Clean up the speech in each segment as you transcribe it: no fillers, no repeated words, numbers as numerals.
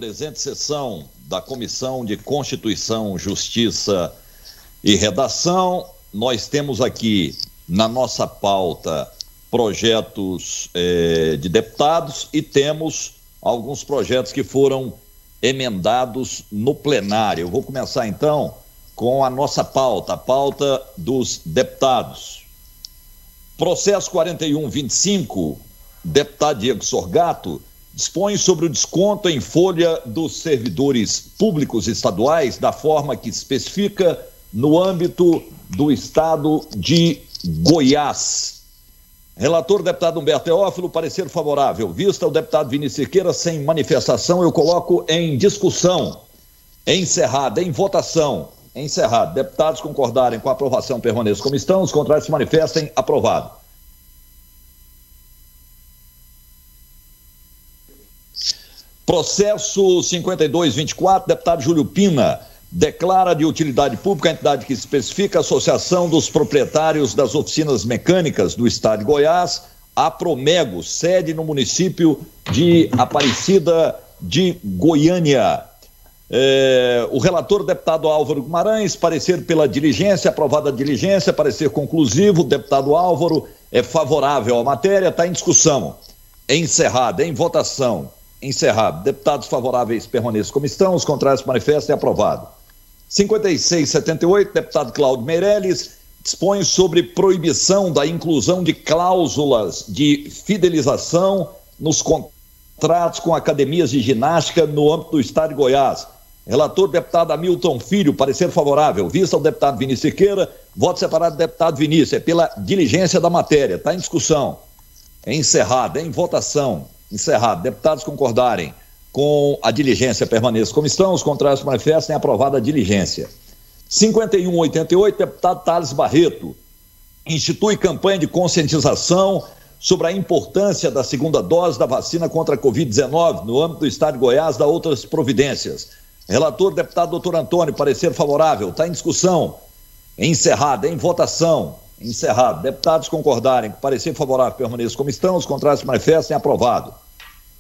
presente sessão da Comissão de Constituição, Justiça e Redação, nós temos aqui na nossa pauta projetos de deputados e temos alguns projetos que foram emendados no plenário. Eu vou começar então com a nossa pauta, a pauta dos deputados. Processo 4125, deputado Diego Sorgato, dispõe sobre o desconto em folha dos servidores públicos estaduais da forma que especifica no âmbito do estado de Goiás. Relator, deputado Humberto Teófilo, parecer favorável. Vista o deputado Vinícius Cerqueira, sem manifestação, eu coloco em discussão. Encerrada, em votação. Encerrado. Deputados concordarem com a aprovação, permaneçam como estão. Os contrários se manifestem. Aprovado. Processo 5224, deputado Júlio Pina, declara de utilidade pública a entidade que especifica a Associação dos Proprietários das Oficinas Mecânicas do Estado de Goiás, a Promego, sede no município de Aparecida de Goiânia. O relator, deputado Álvaro Guimarães, parecer pela diligência, aprovada a diligência, parecer conclusivo, deputado Álvaro é favorável à matéria, está em discussão. Encerrada, em votação. Encerrado. Deputados favoráveis permaneçam como estão, os contrários manifestem. Aprovado. 5678, deputado Cláudio Meirelles, dispõe sobre proibição da inclusão de cláusulas de fidelização nos contratos com academias de ginástica no âmbito do estado de Goiás. Relator, deputado Hamilton Filho, parecer favorável. Vista o deputado Vinícius Cerqueira, voto separado do deputado Vinícius. É pela diligência da matéria. Está em discussão. Encerrado. Em votação. Encerrado. Deputados concordarem com a diligência, permaneçam como estão. Os contrários manifestem. Aprovada a diligência. 5188, deputado Thales Barreto, institui campanha de conscientização sobre a importância da segunda dose da vacina contra a Covid-19 no âmbito do estado de Goiás, da outras providências. Relator, deputado doutor Antônio, parecer favorável. Está em discussão. Encerrado. Em votação. Encerrado. Deputados concordarem com parecer favorável, permaneçam como estão. Os contrários se manifestem. Aprovado.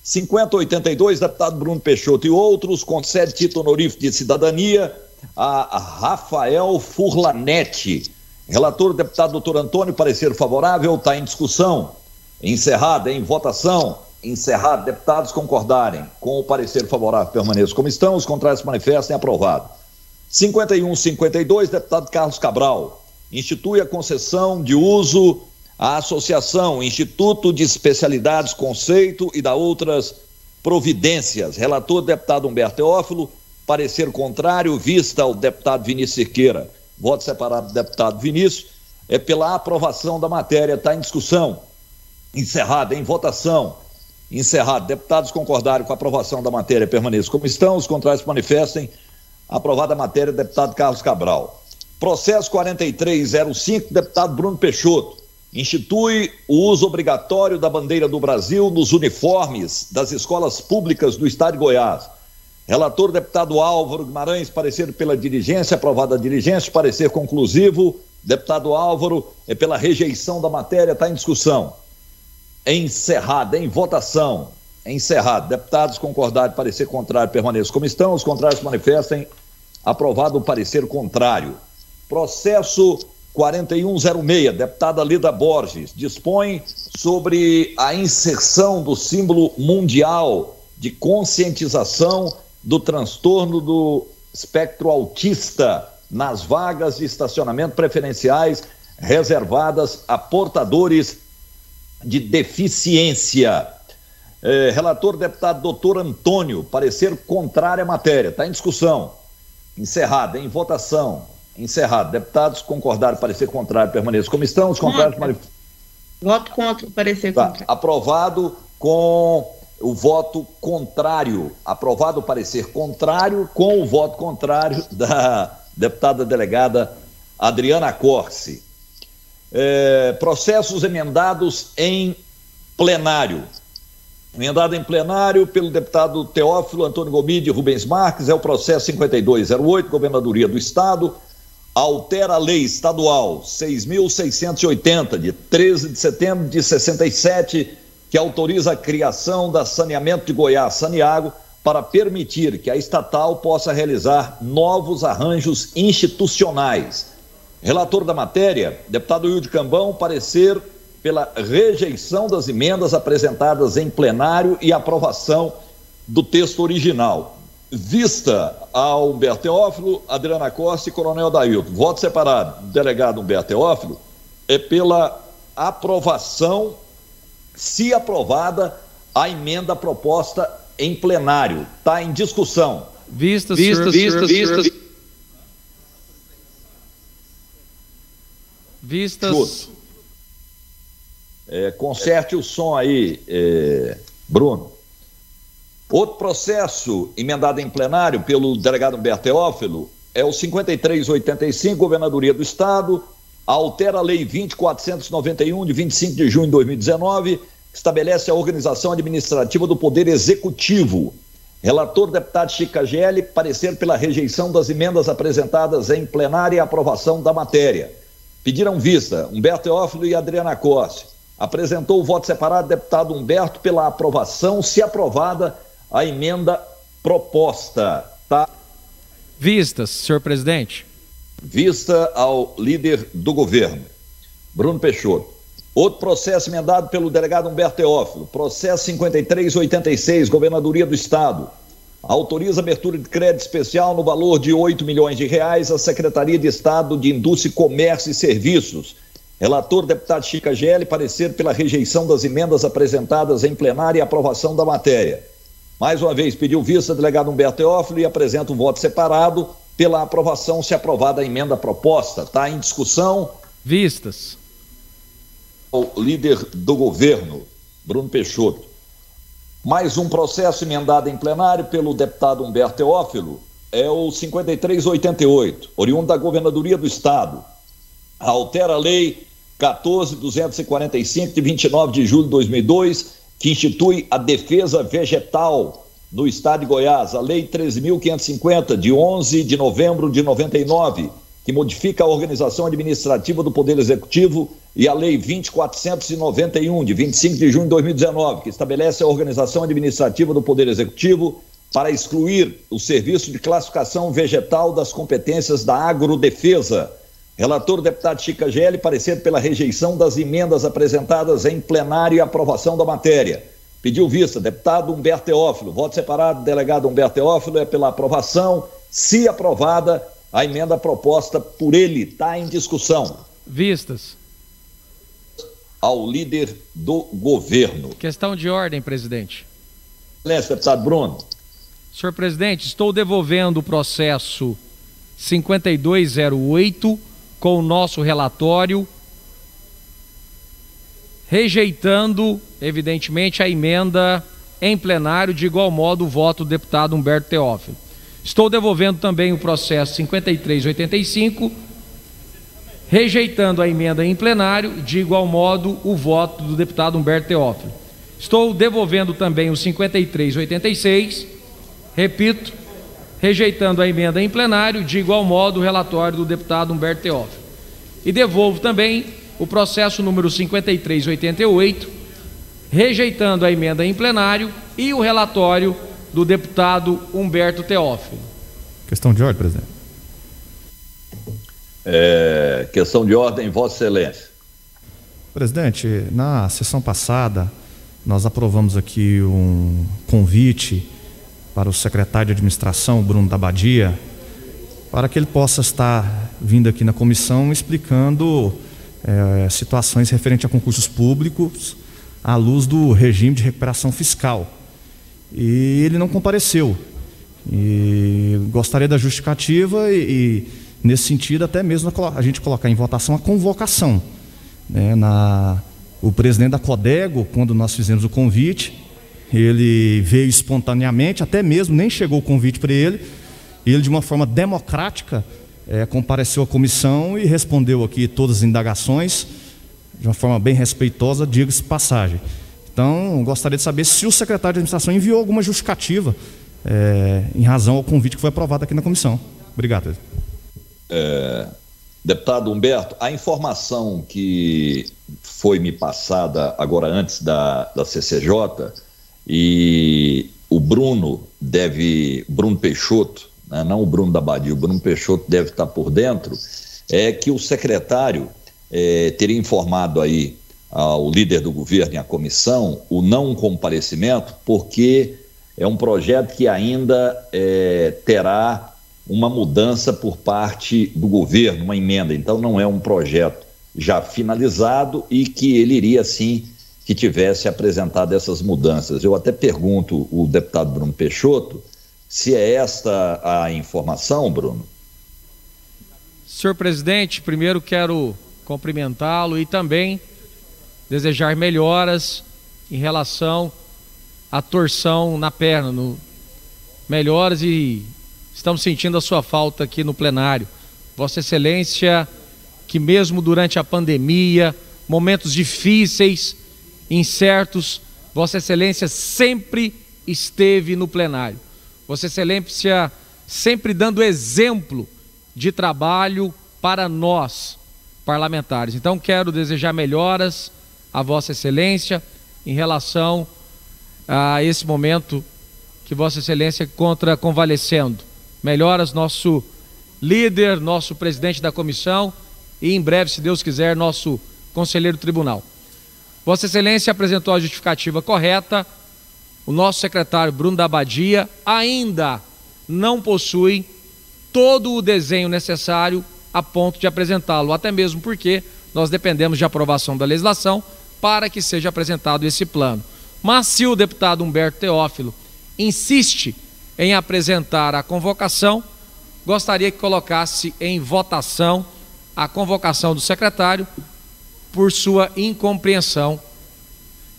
5082, deputado Bruno Peixoto e outros, concede título honorífico de cidadania a Rafael Furlanete. Relator, deputado doutor Antônio, parecer favorável. Está em discussão. Encerrado. Em votação. Encerrado. Deputados concordarem com o parecer favorável, permaneçam como estão. Os contrários se manifestem. Aprovado. 5152, deputado Carlos Cabral, institui a concessão de uso à associação Instituto de Especialidades Conceito e da outras providências. Relator, deputado Humberto Teófilo, parecer contrário, vista ao deputado Vinícius Cerqueira. Voto separado do deputado Vinícius é pela aprovação da matéria. Está em discussão. Encerrado. Em votação. Encerrado. Deputados concordarem com a aprovação da matéria, permaneçam como estão. Os contrários se manifestem. Aprovada a matéria, deputado Carlos Cabral. Processo 4305, deputado Bruno Peixoto, institui o uso obrigatório da bandeira do Brasil nos uniformes das escolas públicas do estado de Goiás. Relator, deputado Álvaro Guimarães, parecer pela diligência, aprovada a diligência, parecer conclusivo. Deputado Álvaro é pela rejeição da matéria, está em discussão. Encerrado. Em votação. Encerrado. Deputados concordarem, parecer contrário, permaneçam como estão. Os contrários se manifestem. Aprovado o parecer contrário. Processo 4106, deputada Lida Borges, dispõe sobre a inserção do símbolo mundial de conscientização do transtorno do espectro autista nas vagas de estacionamento preferenciais reservadas a portadores de deficiência. Relator, deputado doutor Antônio, parecer contrário à matéria. Está em discussão. Encerrado. Em votação. Encerrado. Deputados concordaram, parecer contrário, permaneçam como estão. Os contrários voto contra o parecer contrário. Aprovado com o voto contrário. Aprovado o parecer contrário com o voto contrário da deputada delegada Adriana Corsi. Processos emendados em plenário. Emendado em plenário pelo deputado Teófilo Antônio Gomide e Rubens Marques, é o processo 5208, Governadoria do Estado, altera a lei estadual 6.680, de 13 de setembro de 67, que autoriza a criação da Saneamento de Goiás, Saneago, para permitir que a estatal possa realizar novos arranjos institucionais. Relator da matéria, deputado Wilde Cambão, parecer pela rejeição das emendas apresentadas em plenário e aprovação do texto original. Vista ao Humberto Teófilo, Adriana Costa e Coronel Dailton. Voto separado. Delegado Humberto Teófilo, é pela aprovação, se aprovada, a emenda proposta em plenário. Está em discussão. Vistas. Conserte o som aí, Bruno. Outro processo emendado em plenário pelo delegado Humberto Teófilo é o 5385, Governadoria do Estado, altera a Lei 20.491, de 25 de junho de 2019, que estabelece a organização administrativa do Poder Executivo. Relator, deputado Chico Cagelli, parecer pela rejeição das emendas apresentadas em plenário e aprovação da matéria. Pediram vista Humberto Teófilo e Adriana Costa. Apresentou o voto separado deputado Humberto pela aprovação, se aprovada, a emenda proposta. Tá? Vistas, senhor presidente. Vista ao líder do governo, Bruno Peixoto. Outro processo emendado pelo delegado Humberto Teófilo, processo 5386, Governadoria do Estado. Autoriza abertura de crédito especial no valor de R$8 milhões à Secretaria de Estado de Indústria, Comércio e Serviços. Relator, deputado Chico Cagelli, parecer pela rejeição das emendas apresentadas em plenário e aprovação da matéria. Mais uma vez, pediu vista delegado Humberto Teófilo e apresenta um voto separado pela aprovação, se aprovada a emenda proposta. Está em discussão. Vistas. O líder do governo, Bruno Peixoto. Mais um processo emendado em plenário pelo deputado Humberto Teófilo é o 5388, oriundo da Governadoria do Estado. Altera a Lei 14.245, de 29 de julho de 2002, que institui a defesa vegetal no estado de Goiás, a Lei 13.550, de 11 de novembro de 99, que modifica a organização administrativa do Poder Executivo, e a Lei 20.491, de 25 de junho de 2019, que estabelece a organização administrativa do Poder Executivo para excluir o serviço de classificação vegetal das competências da agrodefesa. Relator, deputado Chico Cagelli, parecer pela rejeição das emendas apresentadas em plenário e aprovação da matéria. Pediu vista deputado Humberto Teófilo. Voto separado, delegado Humberto Teófilo, é pela aprovação. Se aprovada, a emenda proposta por ele está em discussão. Vistas. Ao líder do governo. Questão de ordem, presidente. Excelência, deputado Bruno. Senhor presidente, estou devolvendo o processo 5208 com o nosso relatório, rejeitando, evidentemente, a emenda em plenário, de igual modo o voto do deputado Humberto Teófilo. Estou devolvendo também o processo 5385, rejeitando a emenda em plenário, de igual modo o voto do deputado Humberto Teófilo. Estou devolvendo também o 5386, repito, rejeitando a emenda em plenário, de igual modo o relatório do deputado Humberto Teófilo. E devolvo também o processo número 5388, rejeitando a emenda em plenário e o relatório do deputado Humberto Teófilo. Questão de ordem, presidente. Questão de ordem, Vossa Excelência. Presidente, na sessão passada, nós aprovamos aqui um convite para o secretário de administração, Bruno da Badia, para que ele possa estar vindo aqui na comissão explicando situações referentes a concursos públicos à luz do regime de recuperação fiscal. E ele não compareceu. E gostaria da justificativa e nesse sentido, até mesmo a gente colocar em votação a convocação. Né, o presidente da Codego, quando nós fizemos o convite, ele veio espontaneamente, até mesmo nem chegou o convite para ele. Ele, de uma forma democrática, compareceu à comissão e respondeu aqui todas as indagações, de uma forma bem respeitosa, diga-se passagem. Então, gostaria de saber se o secretário de administração enviou alguma justificativa em razão ao convite que foi aprovado aqui na comissão. Obrigado. Deputado Humberto, a informação que foi me passada agora antes da CCJ, e o Bruno Peixoto, né, não o Bruno da Badia, o Bruno Peixoto deve estar por dentro, é que o secretário teria informado aí ao líder do governo e à comissão o não comparecimento, porque é um projeto que ainda terá uma mudança por parte do governo, uma emenda. Então não é um projeto já finalizado e que ele iria sim que tivesse apresentado essas mudanças. Eu até pergunto o deputado Bruno Peixoto se é esta a informação, Bruno. Senhor presidente, primeiro quero cumprimentá-lo e também desejar melhoras em relação à torção na perna, melhoras, e estamos sentindo a sua falta aqui no plenário. Vossa Excelência, que mesmo durante a pandemia, momentos difíceis, incertos, Vossa Excelência sempre esteve no plenário. Vossa Excelência sempre dando exemplo de trabalho para nós, parlamentares. Então quero desejar melhoras a Vossa Excelência em relação a esse momento que Vossa Excelência encontra convalescendo. Melhoras nosso líder, nosso presidente da comissão e em breve, se Deus quiser, nosso conselheiro do tribunal. Vossa Excelência apresentou a justificativa correta. O nosso secretário Bruno da Badia ainda não possui todo o desenho necessário a ponto de apresentá-lo, até mesmo porque nós dependemos de aprovação da legislação para que seja apresentado esse plano. Mas se o deputado Humberto Teófilo insiste em apresentar a convocação, gostaria que colocasse em votação a convocação do secretário por sua incompreensão.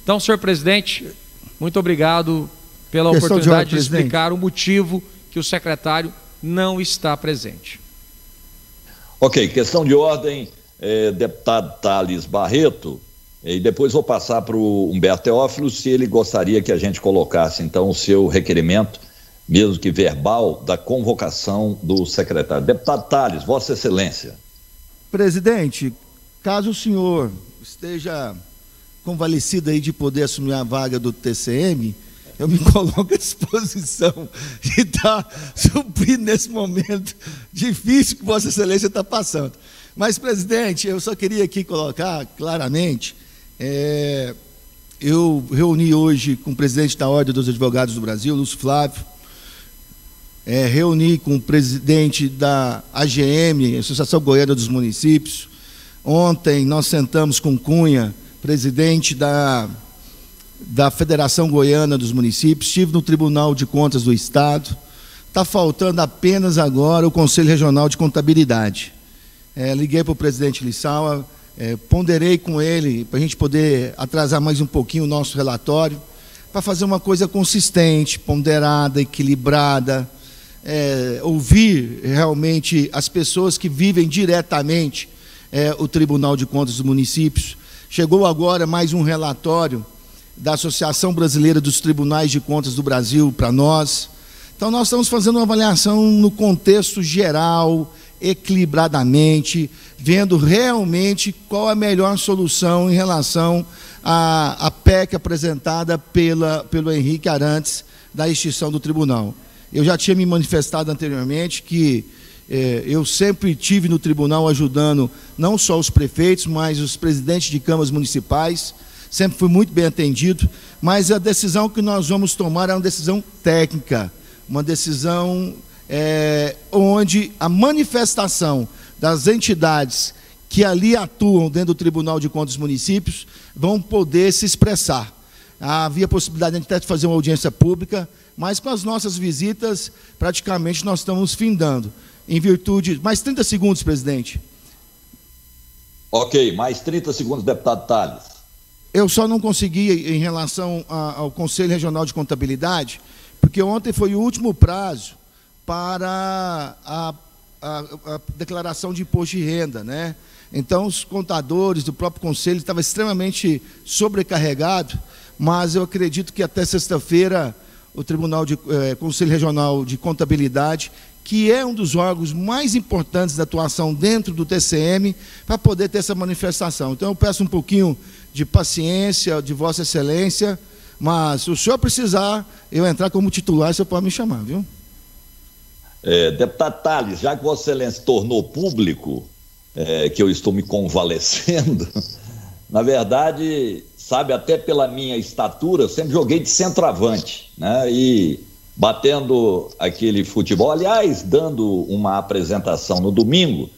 Então, senhor presidente, muito obrigado pela oportunidade de explicar o motivo que o secretário não está presente. Ok, questão de ordem, deputado Thales Barreto, e depois vou passar para o Humberto Teófilo se ele gostaria que a gente colocasse então o seu requerimento, mesmo que verbal, da convocação do secretário. Deputado Thales, Vossa Excelência. Presidente, caso o senhor esteja convalescido aí de poder assumir a vaga do TCM, eu me coloco à disposição de estar suprindo nesse momento difícil que Vossa Excelência está passando. Mas, presidente, eu só queria aqui colocar claramente, eu reuni hoje com o presidente da Ordem dos Advogados do Brasil, Lúcio Flávio, reuni com o presidente da AGM, Associação Goiana dos Municípios. Ontem nós sentamos com Cunha, presidente da Federação Goiana dos Municípios, estive no Tribunal de Contas do Estado. Está faltando apenas agora o Conselho Regional de Contabilidade. Liguei para o presidente Lissauer, ponderei com ele para a gente poder atrasar mais um pouquinho o nosso relatório, para fazer uma coisa consistente, ponderada, equilibrada, ouvir realmente as pessoas que vivem diretamente o Tribunal de Contas dos Municípios. Chegou agora mais um relatório da Associação Brasileira dos Tribunais de Contas do Brasil para nós. Então nós estamos fazendo uma avaliação no contexto geral, equilibradamente, vendo realmente qual a melhor solução em relação à PEC apresentada pelo Henrique Arantes, da extinção do tribunal. Eu já tinha me manifestado anteriormente que eu sempre tive no tribunal ajudando não só os prefeitos, mas os presidentes de câmaras municipais, sempre fui muito bem atendido, mas a decisão que nós vamos tomar é uma decisão técnica, uma decisão onde a manifestação das entidades que ali atuam dentro do Tribunal de Contas dos Municípios vão poder se expressar. Havia possibilidade de até fazer uma audiência pública, mas com as nossas visitas, praticamente nós estamos findando. Em virtude... Mais 30 segundos, presidente. Ok, mais 30 segundos, deputado Thales. Eu só não consegui em relação ao Conselho Regional de Contabilidade, porque ontem foi o último prazo para a declaração de imposto de renda, né? Então, os contadores do próprio Conselho estavam extremamente sobrecarregados, mas eu acredito que até sexta-feira o Conselho Regional de Contabilidade, que é um dos órgãos mais importantes da atuação dentro do TCM, para poder ter essa manifestação. Então, eu peço um pouquinho de paciência de Vossa Excelência, Mas se o senhor precisar eu entrar como titular, você pode me chamar, viu? Deputado Tales, já que Vossa Excelência tornou público que eu estou me convalescendo, na verdade, sabe, até pela minha estatura, eu sempre joguei de centroavante, né? E batendo aquele futebol, aliás, dando uma apresentação no domingo,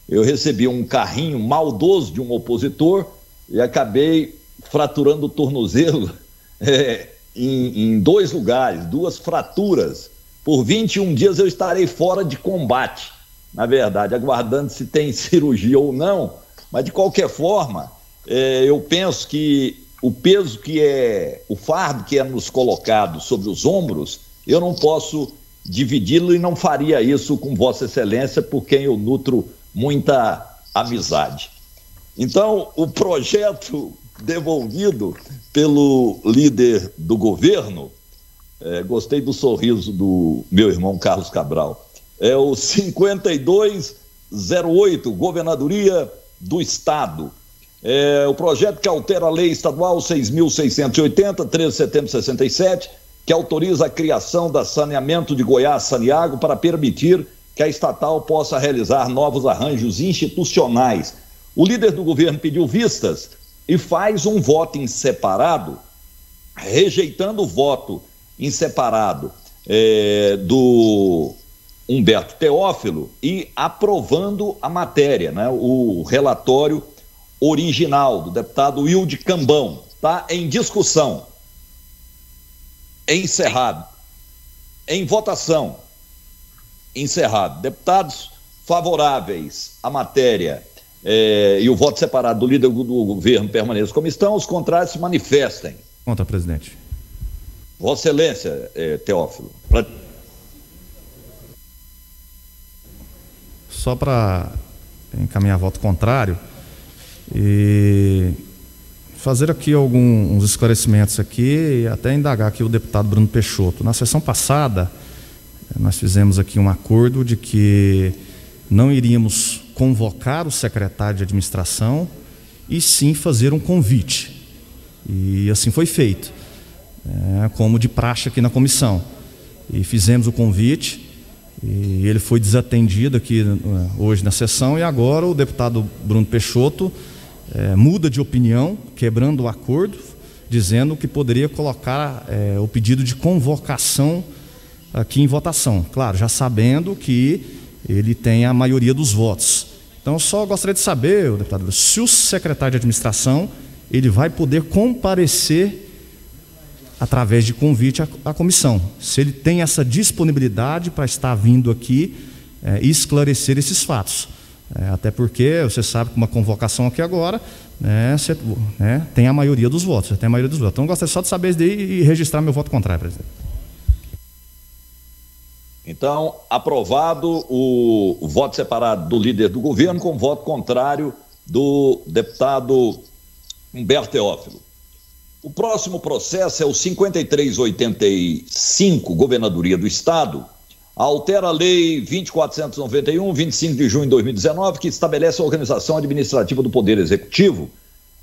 eu recebi um carrinho maldoso de um opositor e acabei fraturando o tornozelo em 2 lugares, 2 fraturas. Por 21 dias eu estarei fora de combate, na verdade, aguardando se tem cirurgia ou não, mas de qualquer forma, eu penso que o peso o fardo que é nos colocado sobre os ombros, eu não posso dividi-lo e não faria isso com Vossa Excelência, por quem eu nutro muita amizade. Então, o projeto devolvido pelo líder do governo, gostei do sorriso do meu irmão Carlos Cabral, é o 5208, Governadoria do Estado. O projeto que altera a Lei Estadual 6.680, 13 de setembro de 67, que autoriza a criação da Saneamento de Goiás, Saniago, para permitir que a estatal possa realizar novos arranjos institucionais. O líder do governo pediu vistas e faz um voto em separado, rejeitando o voto em separado do Humberto Teófilo e aprovando a matéria, né? O relatório original do deputado Wilde Cambão. Está em discussão. Encerrado. Em votação. Encerrado. Deputados favoráveis à matéria e o voto separado do líder do governo permaneçam como estão, os contrários se manifestem. Conta, presidente. Vossa Excelência, Teófilo. Só para encaminhar voto contrário e fazer aqui alguns esclarecimentos aqui e até indagar aqui o deputado Bruno Peixoto. Na sessão passada, nós fizemos aqui um acordo de que não iríamos convocar o secretário de administração e sim fazer um convite. E assim foi feito, como de praxe aqui na comissão. E fizemos o convite e ele foi desatendido aqui hoje na sessão, e agora o deputado Bruno Peixoto muda de opinião, quebrando o acordo, dizendo que poderia colocar o pedido de convocação aqui em votação. Claro, já sabendo que ele tem a maioria dos votos. Então, eu só gostaria de saber, deputado, se o secretário de administração ele vai poder comparecer através de convite à comissão, se ele tem essa disponibilidade para estar vindo aqui e esclarecer esses fatos. Até porque você sabe que uma convocação aqui agora tem a maioria dos votos. Tem a maioria dos votos. Então, eu gostaria só de saber isso daí e registrar meu voto contrário, presidente. Então, aprovado o voto separado do líder do governo com voto contrário do deputado Humberto Teófilo. O próximo processo é o 5385, Governadoria do Estado, altera a Lei 2491, 25 de junho de 2019, que estabelece a organização administrativa do Poder Executivo.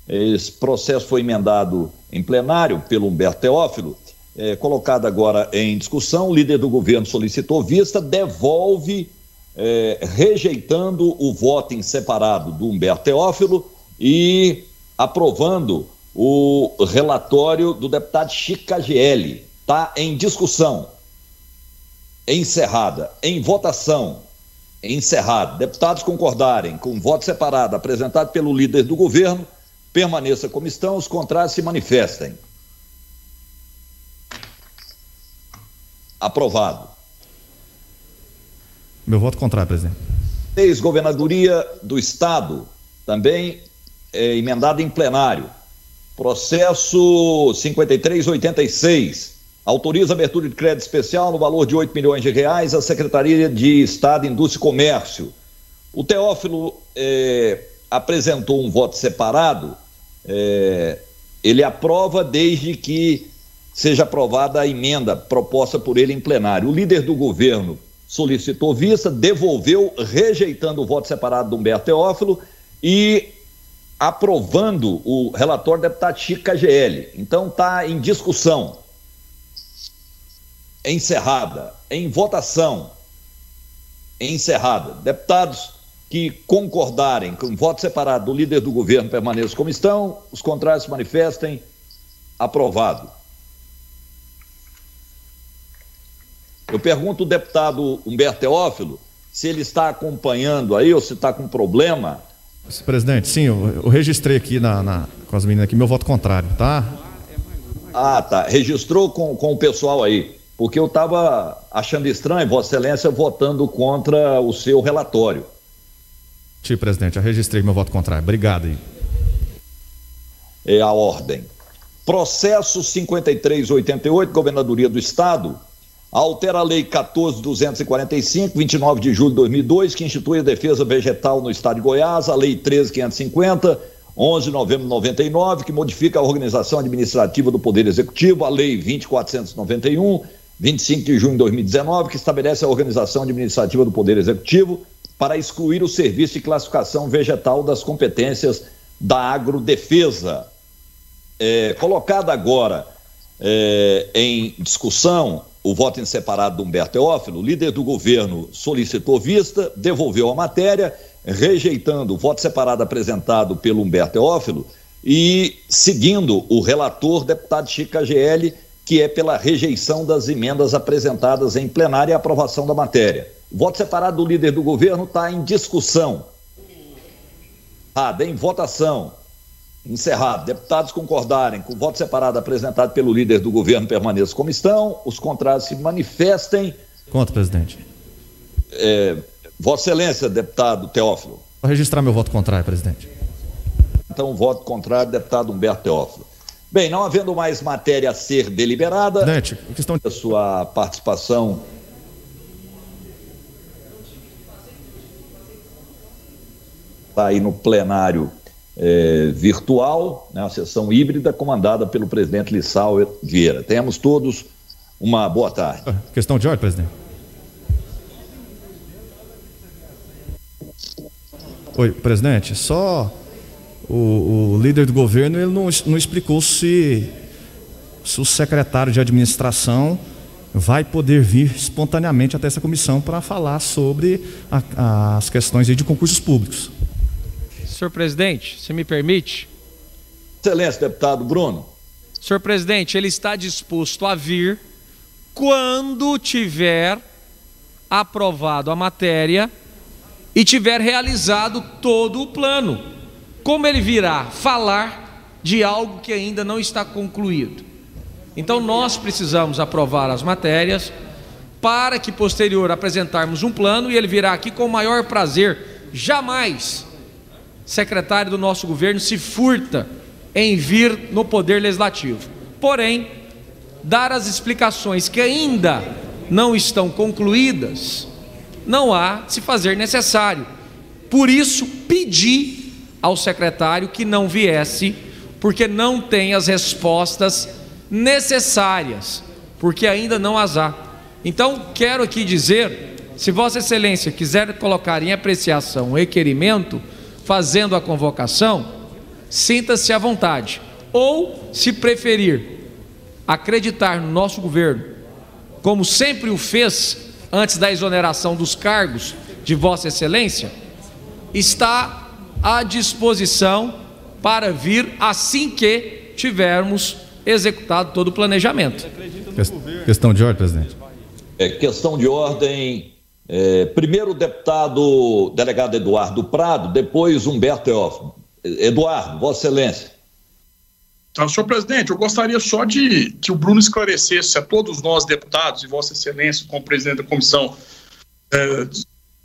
Esse processo foi emendado em plenário pelo Humberto Teófilo, colocado agora em discussão. O líder do governo solicitou vista, devolve, rejeitando o voto em separado do Humberto Teófilo e aprovando o relatório do deputado Chico Cagielli. Está em discussão. Encerrada. Em votação. Encerrado. Deputados concordarem com o voto separado apresentado pelo líder do governo, permaneça como estão, os contrários se manifestem. Aprovado. Meu voto contrário, presidente. Governadoria do Estado, também emendado em plenário. Processo 5386, autoriza a abertura de crédito especial no valor de R$ 8 milhões à Secretaria de Estado, Indústria e Comércio. O Teófilo apresentou um voto separado, ele aprova desde que seja aprovada a emenda proposta por ele em plenário. O líder do governo solicitou vista, devolveu, rejeitando o voto separado do Humberto Teófilo e aprovando o relatório do deputado Chico KGL. Então está em discussão, encerrada, em votação, encerrada. Deputados que concordarem com o voto separado do líder do governo permaneçam como estão, os contrários se manifestem. Aprovado. Eu pergunto ao deputado Humberto Teófilo se ele está acompanhando aí ou se está com problema. Presidente, sim, eu registrei aqui com as meninas aqui meu voto contrário, tá? Ah, tá. Registrou com o pessoal aí, porque eu estava achando estranho Vossa Excelência votando contra o seu relatório. Sim, presidente, eu registrei meu voto contrário. Obrigado aí. É a ordem. Processo 5388, Governadoria do Estado, altera a Lei 14.245, 29 de julho de 2002, que institui a defesa vegetal no Estado de Goiás, a Lei 13.550, 11 de novembro de 99, que modifica a organização administrativa do Poder Executivo, a Lei 20.491, 25 de junho de 2019, que estabelece a organização administrativa do Poder Executivo para excluir o serviço de classificação vegetal das competências da agrodefesa. Colocado agora em discussão o voto em separado do Humberto Teófilo, o líder do governo solicitou vista, devolveu a matéria, rejeitando o voto separado apresentado pelo Humberto Teófilo e seguindo o relator, deputado Chico KGL, que é pela rejeição das emendas apresentadas em plenário e aprovação da matéria. O voto separado do líder do governo está em discussão. Em votação. Encerrado. Deputados concordarem com o voto separado apresentado pelo líder do governo permaneçam como estão, os contrários se manifestem. Conta, presidente. Vossa Excelência, deputado Teófilo. Vou registrar meu voto contrário, presidente. Então, voto contrário, deputado Humberto Teófilo. Bem, não havendo mais matéria a ser deliberada, presidente, questão de sua participação. Está aí no plenário virtual, né, uma sessão híbrida comandada pelo presidente Lissau Vieira. Tenhamos todos uma boa tarde. Questão de ordem, presidente. Oi, presidente, só o líder do governo ele não explicou se o secretário de administração vai poder vir espontaneamente até essa comissão para falar sobre as questões aí de concursos públicos. Senhor presidente, se me permite? Excelência, deputado Bruno. Senhor presidente, ele está disposto a vir quando tiver aprovado a matéria e tiver realizado todo o plano. Como ele virá falar de algo que ainda não está concluído? Então nós precisamos aprovar as matérias para que posterior apresentarmos um plano e ele virá aqui com o maior prazer. Jamais secretário do nosso governo se furta em vir no Poder Legislativo. Porém, dar as explicações que ainda não estão concluídas, não há de se fazer necessário. Por isso, pedi ao secretário que não viesse, porque não tem as respostas necessárias, porque ainda não as há. Então, quero aqui dizer, se Vossa Excelência quiser colocar em apreciação o requerimento, fazendo a convocação, sinta-se à vontade. Ou, se preferir, acreditar no nosso governo, como sempre o fez antes da exoneração dos cargos de Vossa Excelência, está à disposição para vir assim que tivermos executado todo o planejamento. Questão de ordem, presidente. Questão de ordem. Primeiro o deputado delegado Eduardo Prado, depois Humberto Teófilo. Eduardo, Vossa Excelência. Senhor presidente, eu gostaria só de que o Bruno esclarecesse a todos nós deputados e Vossa Excelência, como presidente da comissão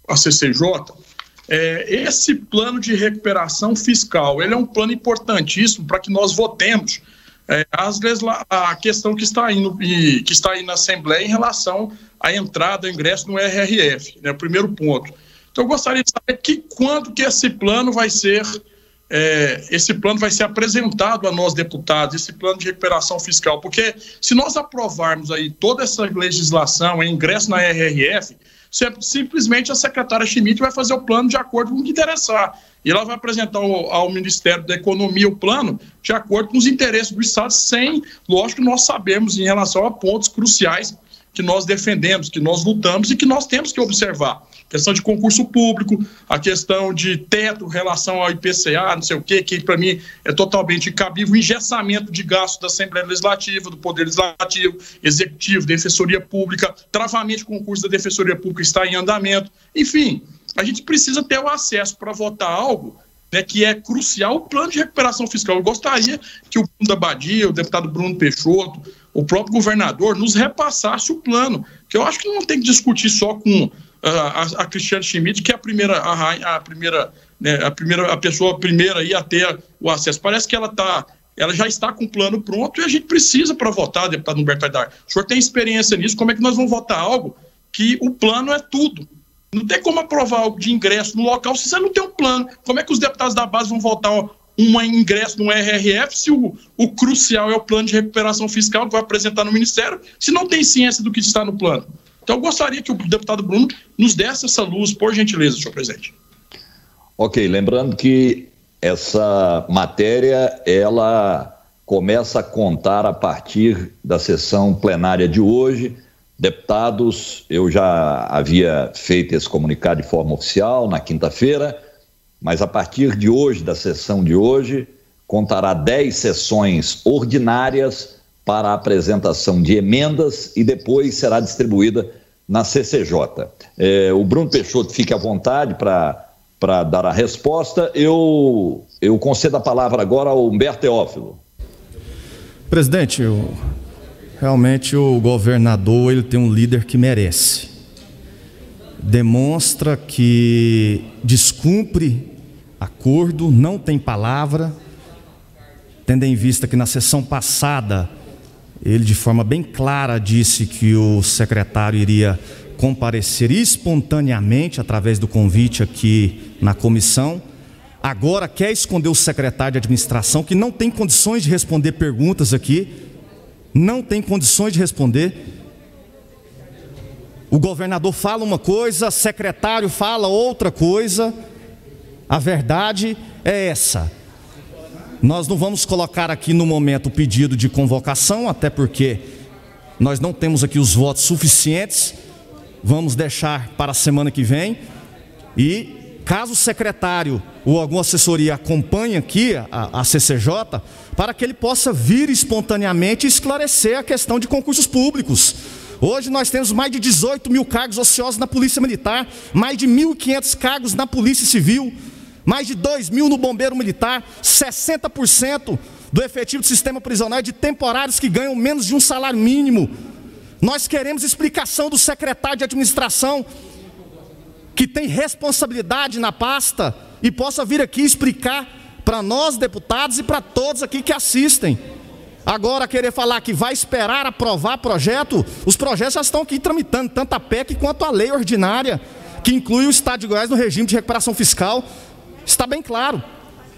a CCJ, esse plano de recuperação fiscal, ele é um plano importantíssimo para que nós votemos a questão que está aí na Assembleia em relação à entrada, ao ingresso no RRF, né, o primeiro ponto. Então eu gostaria de saber quando que esse plano vai ser esse plano vai ser apresentado a nós, deputados, esse plano de recuperação fiscal, porque se nós aprovarmos aí toda essa legislação, ingresso na RRF, simplesmente a secretária Schmidt vai fazer o plano de acordo com o que interessar. E ela vai apresentar ao Ministério da Economia o plano de acordo com os interesses do Estado, sem, lógico, nós sabemos em relação a pontos cruciais que nós defendemos, que nós lutamos e que nós temos que observar. A questão de concurso público, a questão de teto, relação ao IPCA, não sei o quê, que para mim é totalmente incabível, o engessamento de gastos da Assembleia Legislativa, do Poder Legislativo, Executivo, Defensoria Pública, travamento de concurso da Defensoria Pública está em andamento. Enfim, a gente precisa ter o acesso para votar algo, né, que é crucial, o plano de recuperação fiscal. Eu gostaria que o Bruno da Badia, o deputado Bruno Peixoto, o próprio governador nos repassasse o plano, que eu acho que não tem que discutir só com a Cristiane Schmidt, que é a pessoa primeira aí a ter o acesso. Parece que ela já está com o plano pronto e a gente precisa para votar, deputado Humberto Aidar. O senhor tem experiência nisso, como é que nós vamos votar algo que o plano é tudo? Não tem como aprovar algo de ingresso no local se você não tem um plano. Como é que os deputados da base vão votar um ingresso no RRF se o crucial é o plano de recuperação fiscal que vai apresentar no Ministério, se não tem ciência do que está no plano? Então, eu gostaria que o deputado Bruno nos desse essa luz, por gentileza, senhor presidente. Ok, lembrando que essa matéria, ela começa a contar a partir da sessão plenária de hoje. Deputados, eu já havia feito esse comunicado de forma oficial na quinta-feira, mas a partir de hoje, da sessão de hoje, contará 10 sessões ordinárias para a apresentação de emendas e depois será distribuída na CCJ. O Bruno Peixoto fique à vontade para dar a resposta. Eu concedo a palavra agora ao Humberto Teófilo. Presidente, realmente o governador ele tem um líder que merece. Demonstra que descumpre acordo, não tem palavra, tendo em vista que na sessão passada ele de forma bem clara disse que o secretário iria comparecer espontaneamente através do convite aqui na comissão. Agora quer esconder o secretário de administração, que não tem condições de responder perguntas aqui, não tem condições de responder. O governador fala uma coisa, o secretário fala outra coisa. A verdade é essa. Nós não vamos colocar aqui no momento o pedido de convocação, até porque nós não temos aqui os votos suficientes. Vamos deixar para a semana que vem. E caso o secretário ou alguma assessoria acompanhe aqui a CCJ, para que ele possa vir espontaneamente esclarecer a questão de concursos públicos. Hoje nós temos mais de 18 mil cargos ociosos na Polícia Militar, mais de 1.500 cargos na Polícia Civil, mais de 2.000 no Bombeiro Militar, 60% do efetivo do sistema prisional é de temporários que ganham menos de um salário mínimo. Nós queremos explicação do secretário de administração, que tem responsabilidade na pasta, e possa vir aqui explicar para nós, deputados, e para todos aqui que assistem. Agora, querer falar que vai esperar aprovar projeto, os projetos já estão aqui tramitando, tanto a PEC quanto a lei ordinária, que inclui o Estado de Goiás no regime de recuperação fiscal. Está bem claro.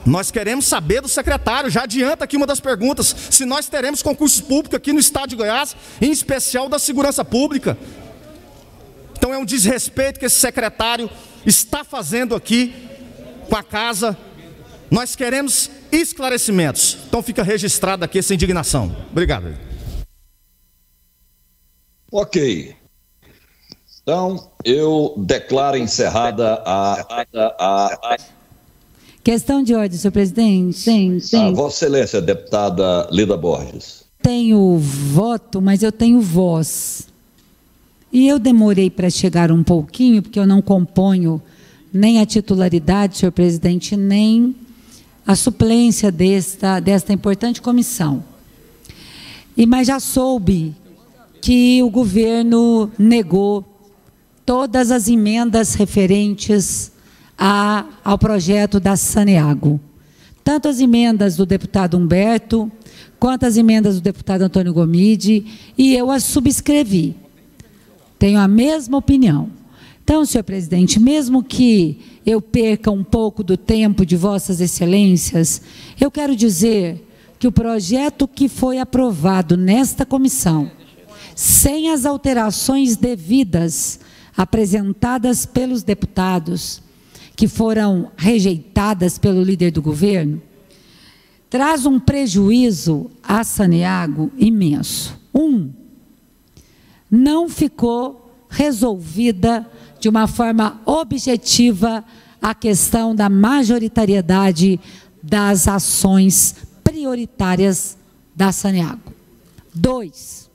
Nós queremos saber do secretário, já adianta aqui uma das perguntas, se nós teremos concursos públicos aqui no Estado de Goiás, em especial da segurança pública. Então é um desrespeito que esse secretário está fazendo aqui com a casa. Nós queremos esclarecimentos. Então fica registrada aqui essa indignação. Obrigado. Ok. Então, eu declaro encerrada a... Questão de ordem, senhor presidente. Sim. Vossa Excelência, deputada Lida Borges. Tenho voto, mas eu tenho voz. E eu demorei para chegar um pouquinho, porque eu não componho nem a titularidade, senhor presidente, nem a suplência desta importante comissão. Mas já soube que o governo negou todas as emendas referentes ao projeto da Saneago. Tanto as emendas do deputado Humberto, quanto as emendas do deputado Antônio Gomide, e eu as subscrevi. Tenho a mesma opinião. Então, senhor presidente, mesmo que eu perca um pouco do tempo de vossas excelências, eu quero dizer que o projeto que foi aprovado nesta comissão, sem as alterações devidas apresentadas pelos deputados, que foram rejeitadas pelo líder do governo, traz um prejuízo a Saneago imenso. Não ficou resolvida de uma forma objetiva a questão da majoritariedade das ações prioritárias da Saneago. 2,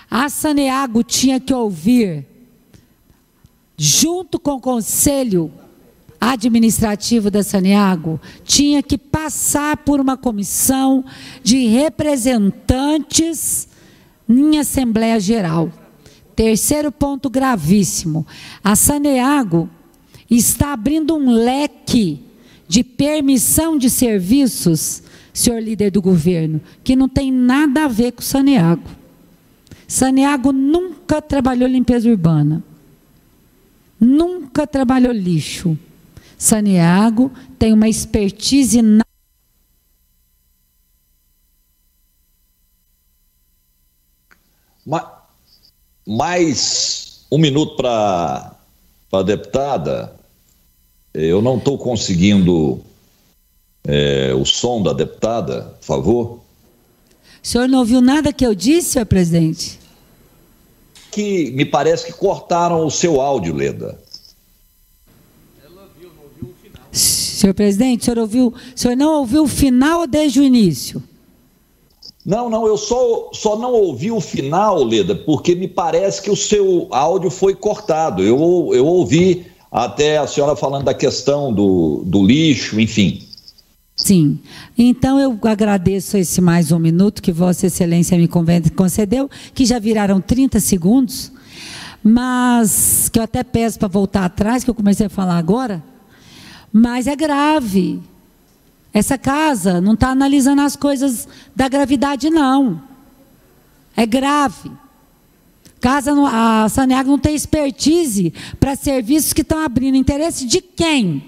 a Saneago tinha que ouvir, junto com o Conselho Administrativo da Saneago, tinha que passar por uma comissão de representantes em Assembleia Geral. Terceiro ponto gravíssimo, a Saneago está abrindo um leque de permissão de serviços, senhor líder do governo, que não tem nada a ver com Saneago. Saneago nunca trabalhou limpeza urbana, nunca trabalhou lixo. Saneago tem uma expertise na... Mais um minuto para a deputada. Eu não estou conseguindo o som da deputada, por favor. O senhor não ouviu nada que eu disse, senhor presidente? Que me parece que cortaram o seu áudio, Leda. Senhor presidente, o senhor não ouviu o final ou desde o início? Não, eu só não ouvi o final, Leda, porque me parece que o seu áudio foi cortado. Eu ouvi até a senhora falando da questão do lixo, enfim. Sim, então eu agradeço esse mais um minuto que Vossa Excelência me concedeu, que já viraram 30 segundos, mas que eu até peço para voltar atrás, que eu comecei a falar agora, mas é grave. Essa casa não está analisando as coisas da gravidade, não. É grave. A Saneago não tem expertise para serviços que estão abrindo. Interesse de quem?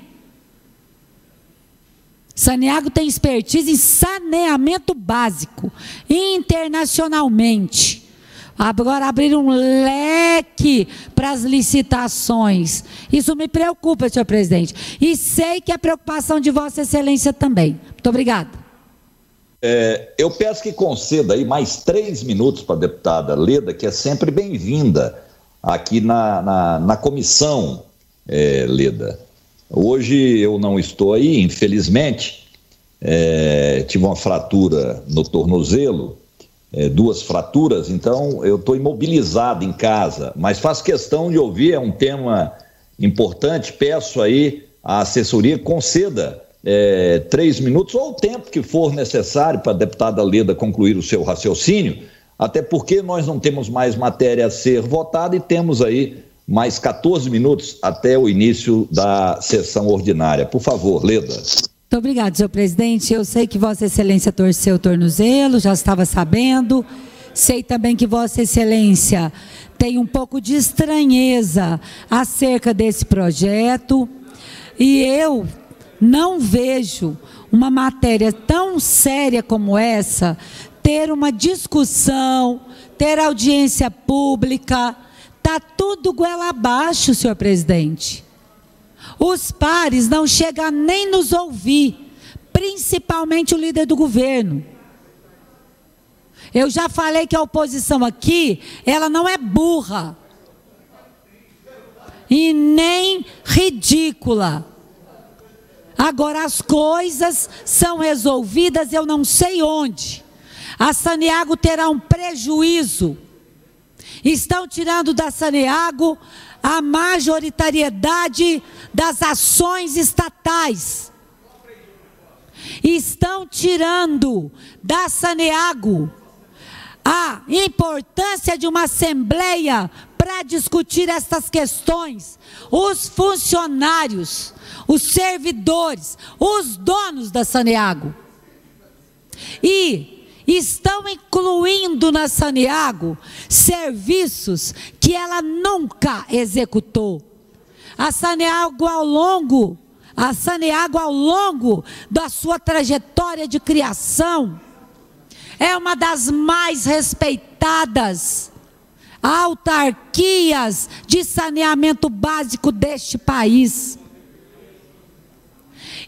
Saneago tem expertise em saneamento básico, internacionalmente. Agora abrir um leque para as licitações. Isso me preocupa, senhor presidente. E sei que é preocupação de Vossa Excelência também. Muito obrigada. Eu peço que conceda aí mais 3 minutos para a deputada Leda, que é sempre bem-vinda aqui na comissão, Leda. Hoje eu não estou aí, infelizmente. Tive uma fratura no tornozelo. 2 fraturas, então eu estou imobilizado em casa, mas faço questão de ouvir, é um tema importante, peço aí a assessoria conceda 3 minutos, ou o tempo que for necessário para a deputada Leda concluir o seu raciocínio, até porque nós não temos mais matéria a ser votada e temos aí mais 14 minutos até o início da sessão ordinária. Por favor, Leda. Muito obrigada, senhor presidente. Eu sei que Vossa Excelência torceu o tornozelo, já estava sabendo. Sei também que Vossa Excelência tem um pouco de estranheza acerca desse projeto. E eu não vejo uma matéria tão séria como essa ter uma discussão, ter audiência pública. Está tudo goela abaixo, senhor presidente. Os pares não chegam nem nos ouvir, principalmente o líder do governo. Eu já falei que a oposição aqui, ela não é burra e nem ridícula. Agora as coisas são resolvidas, eu não sei onde. A Saneago terá um prejuízo. Estão tirando da Saneago a majoritariedade das ações estatais. Estão tirando da Saneago a importância de uma assembleia para discutir essas questões. Os funcionários, os servidores, os donos da Saneago. E estão incluindo na Saneago serviços que ela nunca executou. A Saneago, ao longo da sua trajetória de criação, é uma das mais respeitadas autarquias de saneamento básico deste país.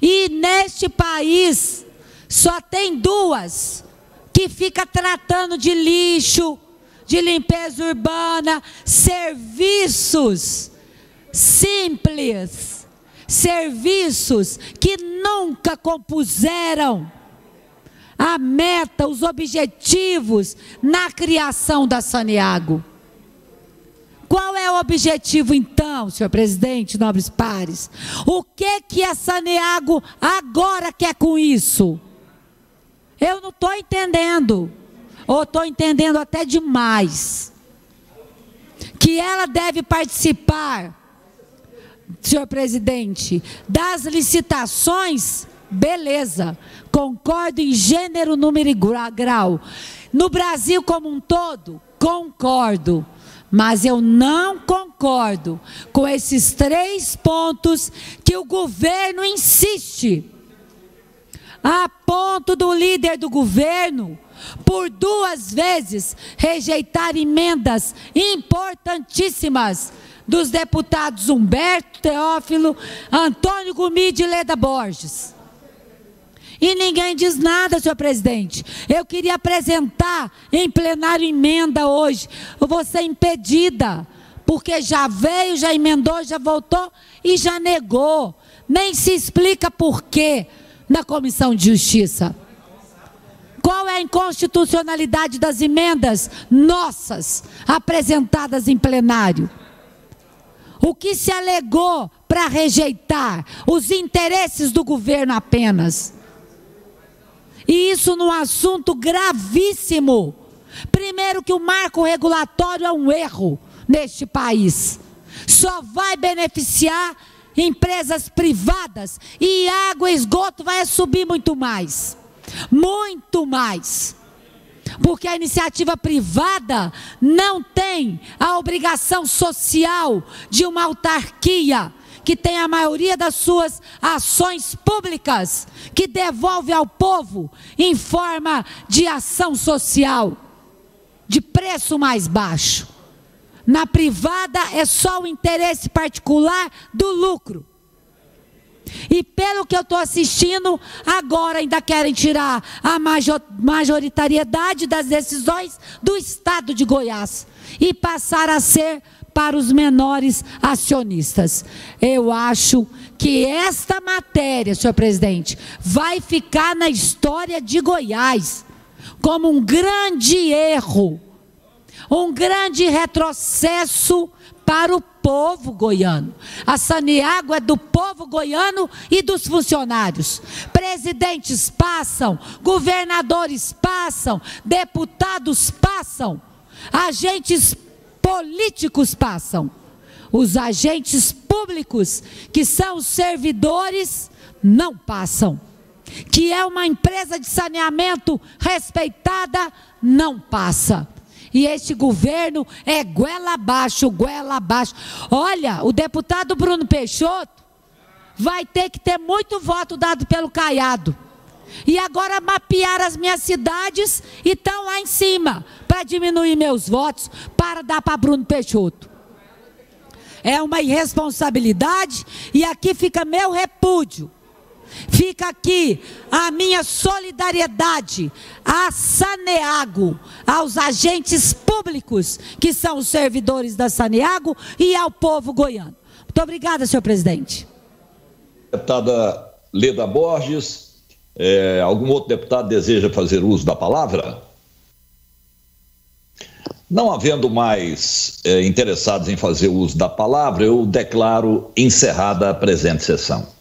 E neste país só tem duas que fica tratando de lixo, de limpeza urbana, serviços simples, serviços que nunca compuseram a meta, os objetivos na criação da Saneago. Qual é o objetivo então, senhor presidente, nobres pares? O que a Saneago agora quer com isso? Eu não estou entendendo, ou estou entendendo até demais, que ela deve participar, senhor presidente, das licitações. Beleza, concordo em gênero, número e grau. No Brasil como um todo, concordo. Mas eu não concordo com esses 3 pontos que o governo insiste. A ponto do líder do governo, por 2 vezes, rejeitar emendas importantíssimas dos deputados Humberto Teófilo, Antônio Gumide e Leda Borges. E ninguém diz nada, senhor presidente. Eu queria apresentar em plenário emenda hoje. Eu vou ser impedida, porque já veio, já emendou, já voltou e já negou. Nem se explica por quê na Comissão de Justiça. Qual é a inconstitucionalidade das emendas nossas apresentadas em plenário? O que se alegou para rejeitar? Os interesses do governo apenas. E isso num assunto gravíssimo. Primeiro que o marco regulatório é um erro neste país. Só vai beneficiar empresas privadas e água e esgoto vai subir muito mais. Muito mais. Porque a iniciativa privada não tem a obrigação social de uma autarquia que tem a maioria das suas ações públicas, que devolve ao povo em forma de ação social, de preço mais baixo. Na privada é só o interesse particular do lucro. E pelo que eu estou assistindo, agora ainda querem tirar a majoritariedade das decisões do Estado de Goiás e passar a ser para os menores acionistas. Eu acho que esta matéria, senhor presidente, vai ficar na história de Goiás como um grande erro, um grande retrocesso para o povo goiano. A Saneago é do povo goiano e dos funcionários. Presidentes passam, governadores passam, deputados passam, agentes políticos passam. Os agentes públicos, que são os servidores, não passam. Que é uma empresa de saneamento respeitada, não passa. E este governo é goela abaixo, goela abaixo. Olha, o deputado Bruno Peixoto vai ter que ter muito voto dado pelo Caiado. E agora mapear as minhas cidades e estão lá em cima para diminuir meus votos, para dar para Bruno Peixoto. É uma irresponsabilidade e aqui fica meu repúdio. Fica aqui a minha solidariedade à Saneago, aos agentes públicos que são os servidores da Saneago e ao povo goiano. Muito obrigada, senhor presidente. Deputada Leda Borges, algum outro deputado deseja fazer uso da palavra? Não havendo mais interessados em fazer uso da palavra, eu declaro encerrada a presente sessão.